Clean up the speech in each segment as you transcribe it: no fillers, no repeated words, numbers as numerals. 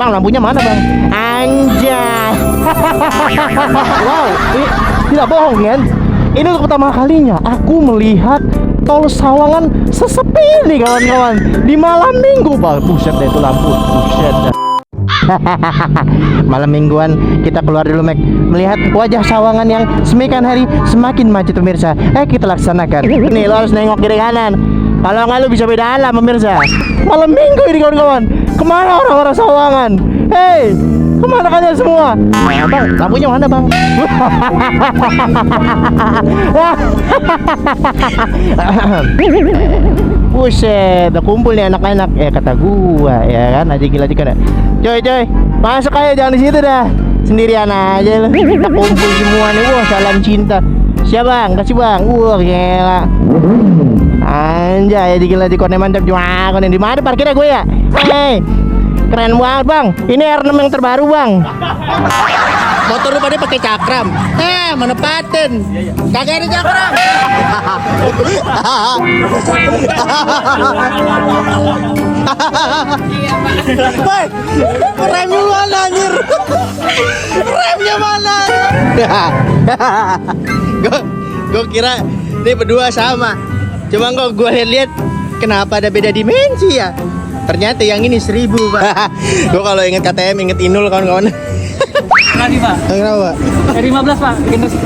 Bang, lampunya mana bang? Anjay. Wow, ini tidak bohong kan? Ini untuk pertama kalinya aku melihat tol Sawangan sesepi ini kawan-kawan di malam minggu bang. Buset deh itu lampu. Buset dah. Malam mingguan kita keluar dulu Mek, melihat wajah Sawangan yang semakin hari semakin macet pemirsa. Kita laksanakan. Nih lo harus nengok kiri kanan. Kalau nggak lu bisa beda alam pemirsa. Malam minggu ini kawan-kawan. Kemana orang-orang Sawangan? Hei, kemana kalian semua? Bang, lampunya mana bang? Buset, udah kumpul nih anak-anak. Kata gua ya kan, aja gila juga. Coy, masuk aja, jangan di situ dah. Sendirian aja lu. Kita kumpul semua nih. Wah, salam cinta. Siap bang, kasih bang. Wah, gila. Anjay, gila di kone mantap juga. Kone di mana parkirnya gue ya? Hei, keren banget bang. Ini R6 yang terbaru bang. Motor lu pada pakai cakram. Mana paten? Kagak ada cakram. Woi, remnya mana anjir? Remnya mana? Gue kira ini berdua sama. Cuma kok gue lihat kenapa ada beda dimensi ya? Ternyata yang ini 1000 pak. Gue kalau inget KTM inget Inul kawan-kawan. Nanti pak. Kenapa? Dari 15 pak.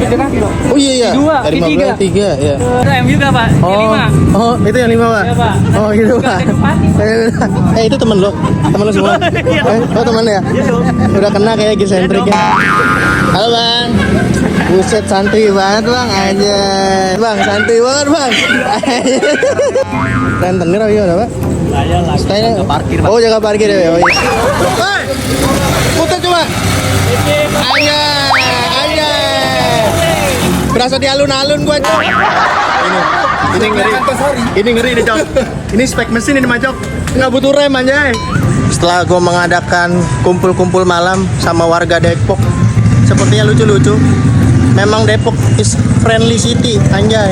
Generasi loh. Oh iya. Dua, dari 15 3 ya. M juga pak. Yang 5. Oh itu yang 5 pak. Iya pak. Oh gitu pak. Itu temen lo semua. Oh temen ya. Udah kena kayak gisentrik ya. Halo bang. Buset santuy banget bang aja. Bang santuy banget bang. Rentenir apa gimana pak? Saya lagi jaga parkir pak. Oh jaga parkir ya. Oh iya. Hei, putar coba. Aja. Berasa di alun-alun gua cok. Ini ngeri. Ini ngeri nih cok. Ini spek mesin ini mah cok. Nggak butuh rem anjay. Setelah gua mengadakan kumpul-kumpul malam sama warga Depok, sepertinya lucu-lucu. Memang Depok is friendly city anjay.